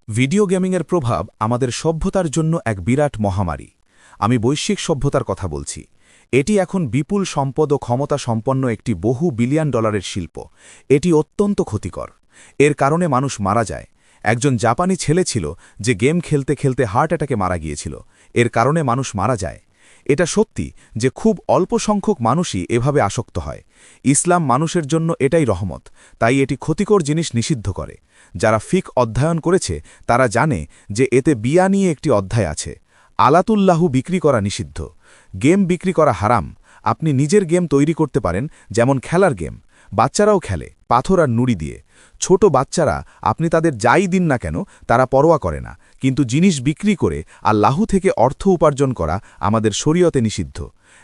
Video গেমিংয়ের প্রভাব আমাদের সভ্যতার জন্য এক বিরাট মহামারী। আমি বৈশ্বিক সভ্যতার কথা বলছি। এটি এখন বিপুল সম্পদ ও ক্ষমতা সম্পন্ন একটি বহু বিলিয়ন ডলারের শিল্প। এটি অত্যন্ত ক্ষতিকর। এর কারণে মানুষ মারা যায়। একজন জাপানি ছেলে ছিল যে গেম খেলতে খেলতে হার্ট অ্যাটাকে মারা গিয়েছিল। এর কারণে মানুষ মারা যায়। এটা সত্যি যে খুব অল্প সংখ্যক মানুষই এভাবে আসক্ত হয়। ইসলাম মানুষের জন্য এটাই রহমত, তাই এটি ক্ষতিকর জিনিস নিষিদ্ধ করে। যারা ফিক অধ্যয়ন করেছে তারা জানে যে এতে বিয়া নিয়ে একটি অধ্যায় আছে। আলাতুল্লাহু বিক্রি করা নিষিদ্ধ। গেম বিক্রি করা হারাম। আপনি নিজের গেম তৈরি করতে পারেন, যেমন খেলার গেম। বাচ্চারাও খেলে পাথর আর নুড়ি দিয়ে। ছোট বাচ্চারা আপনি তাদের যাই দিন না কেন তারা পরোয়া করে না, কিন্তু জিনিস বিক্রি করে আল্লাহু থেকে অর্থ উপার্জন করা আমাদের শরীয়তে নিষিদ্ধ।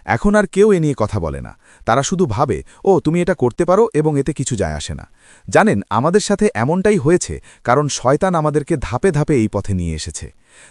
এখন আর কেউ এ নিয়ে কথা বলে না। তারা শুধু ভাবে, ও তুমি এটা করতে পারো এবং এতে কিছু যায় আসে না। জানেন, আমাদের সাথে এমনটাই হয়েছে কারণ শয়তান আমাদেরকে ধাপে ধাপে এই পথে নিয়ে এসেছে।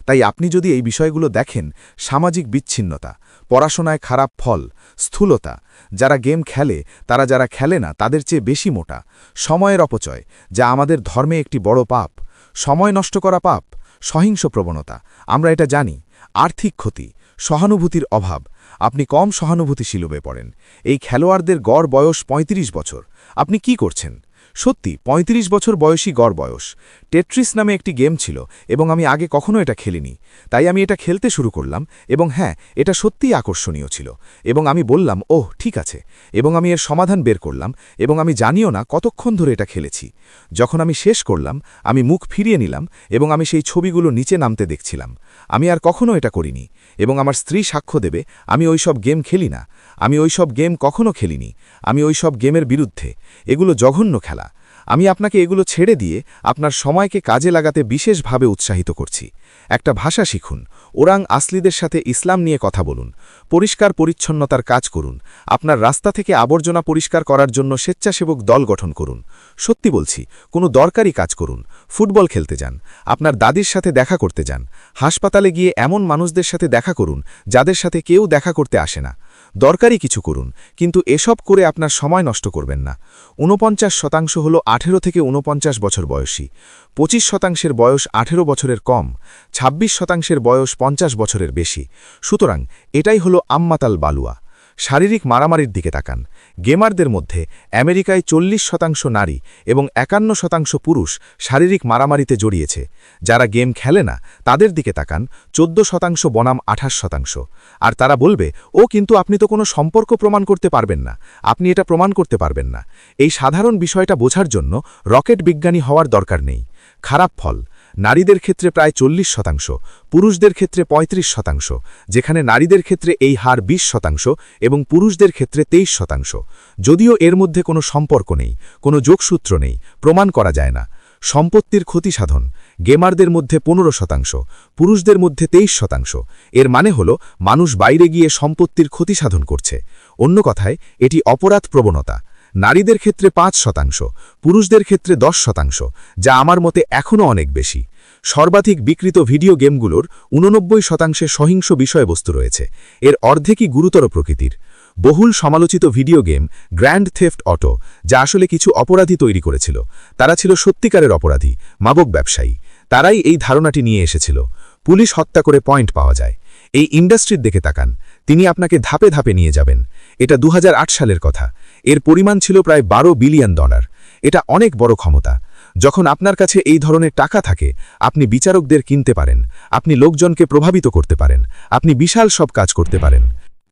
তাই আপনি যদি এই বিষয়গুলো দেখেন, সামাজিক বিচ্ছিন্নতা, পড়াশোনায় খারাপ ফল, স্থূলতা, যারা গেম খেলে তারা যারা খেলে না তাদের চেয়ে বেশি মোটা, সময়ের অপচয় যা আমাদের ধর্মে একটি বড় পাপ, সময় নষ্ট করা পাপ, সহিংস প্রবণতা, আমরা এটা জানি, আর্থিক ক্ষতি, সহানুভূতির অভাব। আপনি কম সহানুভূতিশীল হয়ে পড়েন। এই খেলোয়াড়দের গড় বয়স ৩৫ বছর। আপনি কি করছেন? সত্যি ৩৫ বছর বয়সী গড় বয়স। টেট্রিস নামে একটি গেম ছিল এবং আমি আগে কখনো এটা খেলিনি, তাই আমি এটা খেলতে শুরু করলাম এবং হ্যাঁ, এটা সত্যিই আকর্ষণীয় ছিল এবং আমি বললাম, ওহ ঠিক আছে, এবং আমি এর সমাধান বের করলাম এবং আমি জানিও না কতক্ষণ ধরে এটা খেলেছি। যখন আমি শেষ করলাম আমি মুখ ফিরিয়ে নিলাম এবং আমি সেই ছবিগুলো নিচে নামতে দেখছিলাম। আমি আর কখনো এটা করিনি এবং আমার স্ত্রী সাক্ষ্য দেবে আমি ওইসব গেম খেলি না। আমি ওইসব গেম কখনো খেলিনি। আমি ওইসব গেমের বিরুদ্ধে। এগুলো জঘন্য খেলা। আমি আপনাকে এগুলো ছেড়ে দিয়ে আপনার সময়কে কাজে লাগাতে বিশেষভাবে উৎসাহিত করছি। একটা ভাষা শিখুন, ওরাং আসলিদের সাথে ইসলাম নিয়ে কথা বলুন, পরিষ্কার পরিচ্ছন্নতার কাজ করুন, আপনার রাস্তা থেকে আবর্জনা পরিষ্কার করার জন্য স্বেচ্ছাসেবক দল গঠন করুন। সত্যি বলছি, কোনো দরকারি কাজ করুন। ফুটবল খেলতে যান, আপনার দাদির সাথে দেখা করতে যান, হাসপাতালে গিয়ে এমন মানুষদের সাথে দেখা করুন যাদের সাথে কেউ দেখা করতে আসে না। দরকারি কিছু করুন, কিন্তু এসব করে আপনার সময় নষ্ট করবেন না। ৪৯% হল ১৮ থেকে ৪৯ বছর বয়সী, ২৫%-এর বয়স ১৮ বছরের কম, ২৬%-এর বয়স ৫০ বছরের বেশি। সুতরাং এটাই হল আম্মাতাল বালুয়া। শারীরিক মারামারির দিকে তাকান। গেমারদের মধ্যে আমেরিকায় ৪০% নারী এবং ৫১% পুরুষ শারীরিক মারামারিতে জড়িয়েছে। যারা গেম খেলে না তাদের দিকে তাকান, ১৪% বনাম ২৮%। আর তারা বলবে, ও কিন্তু আপনি তো কোনো সম্পর্ক প্রমাণ করতে পারবেন না, আপনি এটা প্রমাণ করতে পারবেন না। এই সাধারণ বিষয়টা বোঝার জন্য রকেট বিজ্ঞানী হওয়ার দরকার নেই। খারাপ ফল, নারীদের ক্ষেত্রে প্রায় ৪০%, পুরুষদের ক্ষেত্রে ৩৫%, যেখানে নারীদের ক্ষেত্রে এই হার ২০% এবং পুরুষদের ক্ষেত্রে ২৩%। যদিও এর মধ্যে কোনো সম্পর্ক নেই, কোনো যোগসূত্র নেই, প্রমাণ করা যায় না। সম্পত্তির ক্ষতি সাধন, গেমারদের মধ্যে ১৫%, পুরুষদের মধ্যে ২৩%। এর মানে হল মানুষ বাইরে গিয়ে সম্পত্তির ক্ষতি সাধন করছে। অন্য কথায় এটি অপরাধ প্রবণতা। নারীদের ক্ষেত্রে ৫%, পুরুষদের ক্ষেত্রে ১০%, যা আমার মতে এখনও অনেক বেশি। সর্বাধিক বিক্রিত ভিডিও গেমগুলোর ৮৯%-এ সহিংস বিষয়বস্তু রয়েছে। এর অর্ধেকই গুরুতর প্রকৃতির। বহুল সমালোচিত video game grand theft auto, যা আসলে কিছু অপরাধী তৈরি করেছিল। তারা ছিল সত্যিকারের অপরাধী, মাদক ব্যবসায়ী। তারাই এই ধারণাটি নিয়ে এসেছিল। পুলিশ হত্যা করে পয়েন্ট পাওয়া যায়। এই ইন্ডাস্ট্রির দিকে তাকান, তিনি আপনাকে ধাপে ধাপে নিয়ে যাবেন। এটা ২০০৮ সালের কথা। এর পরিমাণ ছিল প্রায় $১২ বিলিয়ন। এটা অনেক বড় ক্ষমতা। যখন আপনার কাছে এই ধরনের টাকা থাকে, আপনি বিচারকদের কিনতে পারেন, আপনি লোকজনকে প্রভাবিত করতে পারেন, আপনি বিশাল সব কাজ করতে পারেন।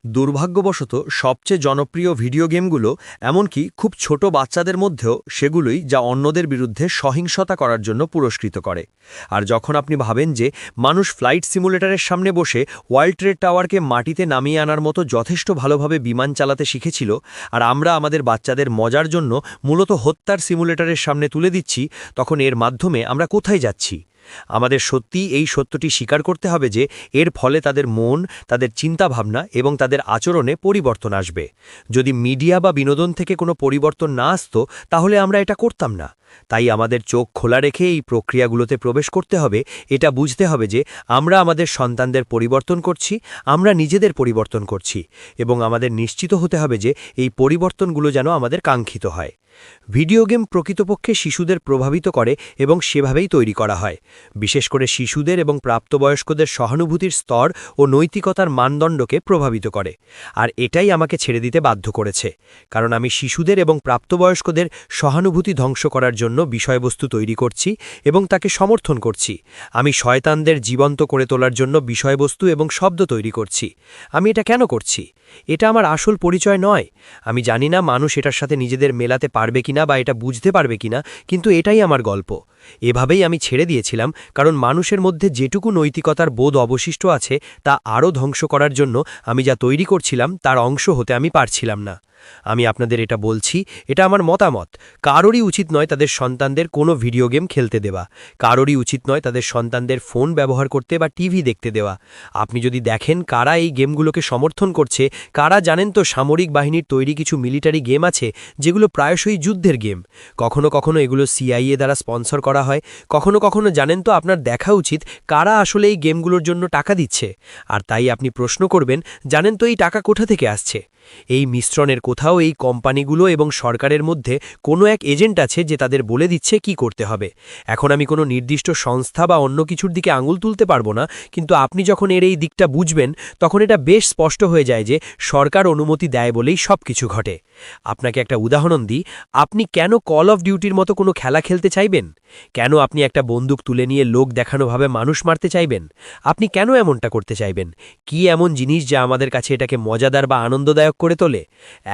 দুর্ভাগ্যবশত সবচেয়ে জনপ্রিয় ভিডিও গেমগুলো এমনকি খুব ছোট বাচ্চাদের মধ্যেও সেগুলোই যা অন্যদের বিরুদ্ধে সহিংসতা করার জন্য পুরস্কৃত করে। আর যখন আপনি ভাবেন যে মানুষ ফ্লাইট সিমুলেটরের সামনে বসে ওয়ার্ল্ড ট্রেড টাওয়ারকে মাটিতে নামিয়ে আনার মতো যথেষ্ট ভালোভাবে বিমান চালাতে শিখেছিল, আর আমরা আমাদের বাচ্চাদের মজার জন্য মূলত হত্যার সিমুলেটরের সামনে তুলে দিচ্ছি, তখন এর মাধ্যমে আমরা কোথায় যাচ্ছি? আমাদের সত্যিই এই সত্যটি স্বীকার করতে হবে যে এর ফলে তাদের মন, তাদের চিন্তাভাবনা এবং তাদের আচরণে পরিবর্তন আসবে। যদি মিডিয়া বা বিনোদন থেকে কোনো পরিবর্তন না আসতো তাহলে আমরা এটা করতাম না। তাই আমাদের চোখ খোলা রেখে এই প্রক্রিয়াগুলোতে প্রবেশ করতে হবে। এটা বুঝতে হবে যে আমরা আমাদের সন্তানদের পরিবর্তন করছি, আমরা নিজেদের পরিবর্তন করছি, এবং আমাদের নিশ্চিত হতে হবে যে এই পরিবর্তনগুলো যেন আমাদের কাঙ্ক্ষিত হয়। ভিডিও গেম প্রকৃতপক্ষে শিশুদের প্রভাবিত করে এবং সেভাবেই তৈরি করা হয়, বিশেষ করে শিশুদের এবং প্রাপ্তবয়স্কদের সহানুভূতির স্তর ও নৈতিকতার মানদণ্ডকে প্রভাবিত করে। আর এটাই আমাকে ছেড়ে দিতে বাধ্য করেছে, কারণ আমি শিশুদের এবং প্রাপ্তবয়স্কদের সহানুভূতি ধ্বংস করার জন্য বিষয়বস্তু তৈরি করছি এবং তাকে সমর্থন করছি। আমি শয়তানদের জীবন্ত করে তোলার জন্য বিষয়বস্তু এবং শব্দ তৈরি করছি। আমি এটা কেন করছি? এটা আমার আসল পরিচয় নয়। আমি জানি না মানুষ এটার সাথে নিজেদের মেলাতে পারবে কিনা বা এটা বুঝতে পারবে কিনা, কিন্তু এটাই আমার গল্প। এভাবেই আমি ছেড়ে দিয়েছিলাম, কারণ মানুষের মধ্যে যেটুকু নৈতিকতার বোধ অবশিষ্ট আছে তা আরও ধ্বংস করার জন্য আমি যা তৈরি করছিলাম তার অংশ হতে আমি পারছিলাম না। আমি আপনাদের এটা বলছি, এটা আমার মতামত। কারোরই উচিত নয় তাদের সন্তানদের কোনো ভিডিও গেম খেলতে দেওয়া, কারোরই উচিত নয় তাদের সন্তানদের ফোন ব্যবহার করতে বা টিভি দেখতে দেওয়া। আপনি যদি দেখেন কারা এই গেমগুলোকে সমর্থন করছে, কারা জানেন তো সামরিক বাহিনীর তৈরি কিছু মিলিটারি গেম আছে যেগুলো প্রায়শই যুদ্ধের গেম। কখনো কখনো এগুলো CIA দ্বারা স্পন্সর করা হয়। কখনো কখনো জানেন তো আপনার দেখা উচিত কারা আসলে এই গেমগুলোর জন্য টাকা দিচ্ছে। আর তাই আপনি প্রশ্ন করবেন, জানেন তো এই টাকা কোথা থেকে আসছে? এই মিশ্রণের কোথাও এই কোম্পানিগুলো এবং সরকারের মধ্যে কোনো এক এজেন্ট আছে যে তাদের বলে দিচ্ছে কি করতে হবে। এখন আমি কোনো নির্দিষ্ট সংস্থা বা অন্য কিছুর দিকে আঙুল তুলতে পারবো না, কিন্তু আপনি যখন এর এই দিকটা বুঝবেন তখন এটা বেশ স্পষ্ট হয়ে যায় যে সরকার অনুমতি দেয় বলেই সব কিছু ঘটে। আপনাকে একটা উদাহরণ দিই, আপনি কেন কল অফ ডিউটির মতো কোনো খেলা খেলতে চাইবেন? কেন আপনি একটা বন্দুক তুলে নিয়ে লোক দেখানোভাবে মানুষ মারতে চাইবেন? আপনি কেন এমনটা করতে চাইবেন? কি এমন জিনিস যা আমাদের কাছে এটাকে মজাদার বা আনন্দদায়ক করে তোলে?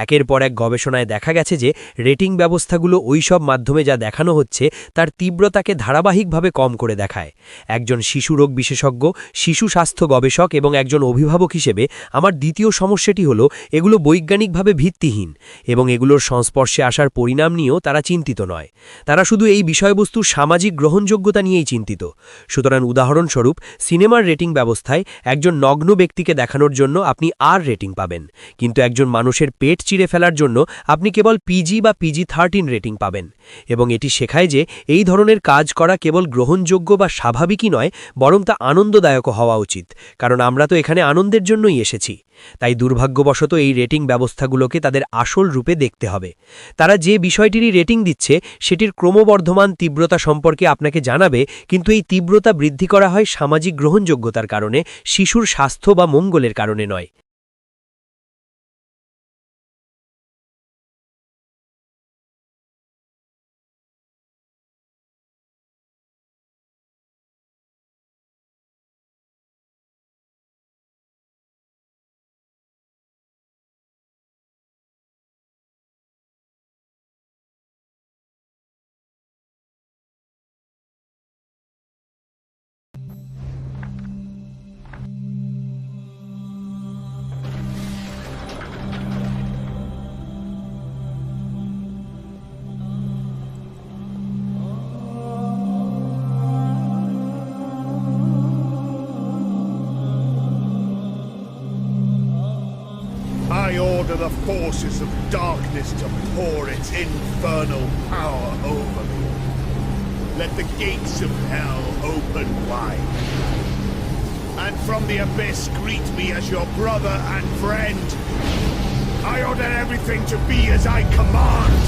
একের পর এক গবেষণায় দেখা গেছে যে রেটিং ব্যবস্থাগুলো ওই সব মাধ্যমে যা দেখানো হচ্ছে তার তীব্রতাকে ধারাবাহিকভাবে কম করে দেখায়। একজন শিশু রোগ বিশেষজ্ঞ, শিশু স্বাস্থ্য গবেষক এবং একজন অভিভাবক হিসেবে আমার দ্বিতীয় সমস্যাটি হলো এগুলো বৈজ্ঞানিকভাবে ভিত্তিহীন এবং এগুলোর সংস্পর্শে আসার পরিণাম নিয়েও তারা চিন্তিত নয়। তারা শুধু এই বিষয়বস্তুর সামাজিক গ্রহণযোগ্যতা নিয়েই চিন্তিত। সুতরাং উদাহরণস্বরূপ সিনেমার রেটিং ব্যবস্থায় একজন নগ্ন ব্যক্তিকে দেখানোর জন্য আপনি আর রেটিং পাবেন, কিন্তু একজন মানুষের পেট চিরে ফেলার জন্য আপনি কেবল PG বা PG-13 রেটিং পাবেন। এবং এটি শেখায় যে এই ধরনের কাজ করা কেবল গ্রহণযোগ্য বা স্বাভাবিকই নয়, বরং তা আনন্দদায়কও হওয়া উচিত, কারণ আমরা তো এখানে আনন্দের জন্যই এসেছি। তাই দুর্ভাগ্যবশত এই রেটিং ব্যবস্থাগুলোকে তাদের আসল রূপে দেখতে হবে। তারা যে বিষয়টিরই রেটিং দিচ্ছে সেটির ক্রমবর্ধমান তীব্রতা সম্পর্কে আপনাকে জানাবে, কিন্তু এই তীব্রতা বৃদ্ধি করা হয় সামাজিক গ্রহণযোগ্যতার কারণে, শিশুর স্বাস্থ্য বা মঙ্গলের কারণে নয়। I order the forces of darkness to pour its infernal power over me. Let the gates of hell open wide. And from the abyss greet me as your brother and friend. I order everything to be as I command.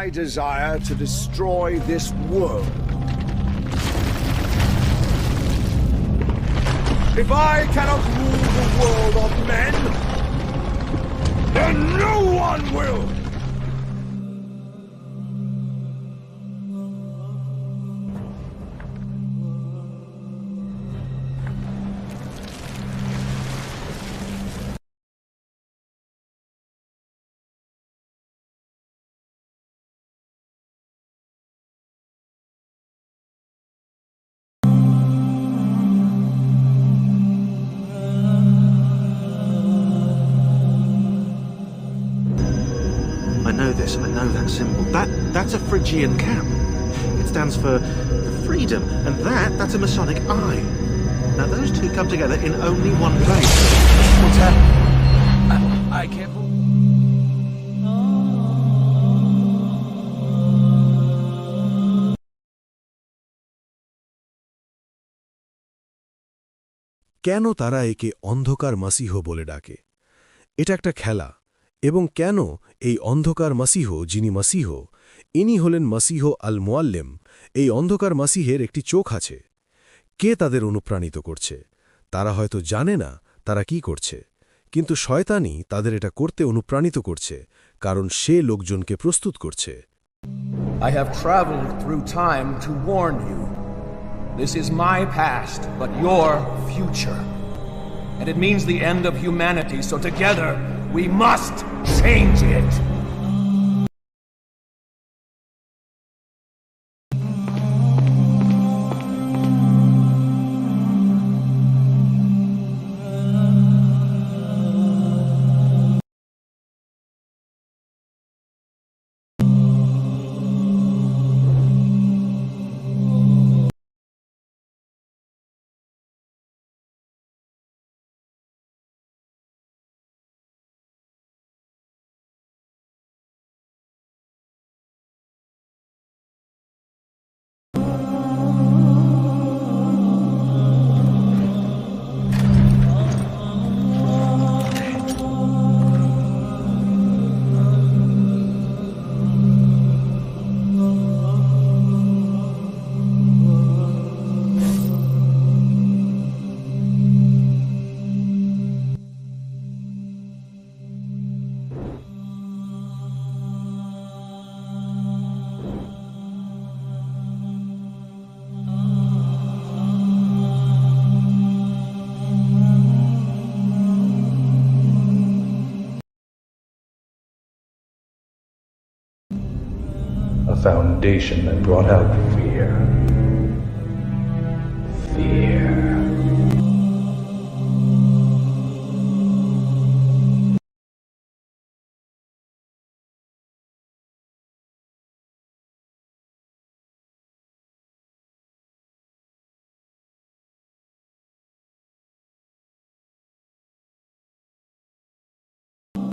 I desire to destroy this world. If I cannot rule the world of men, then no one will! I know this, I know that symbol. That's a Phrygian cap. It stands for freedom, and that's a Masonic eye. Now those two come together in only one place. What's happening? I can't believe... কেন তারা একে অন্ধকার মাসিহ বলে ডাকে? এটা একটা খেলা, এবং কেন এই অন্ধকার মাসিহ, যিনি মাসিহ, ইনি হলেন মাসিহ আল মুআল্লেম। এই অন্ধকার মাসিহের একটি চোখ আছে। কে তাদের অনুপ্রাণিত করছে? তারা হয়তো জানে না তারা কি করছে, কিন্তু শয়তানই তাদের এটা করতে অনুপ্রাণিত করছে, কারণ সে লোকজনকে প্রস্তুত করছে। I have traveled through time to warn you. This is my past, but your future. And it means the end of humanity, so together we must change it. A foundation that brought out fear. Fear.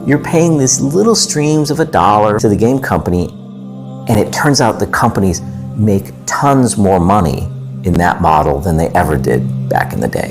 You're paying these little streams of $1 to the game company, and it turns out the companies make tons more money in that model than they ever did back in the day.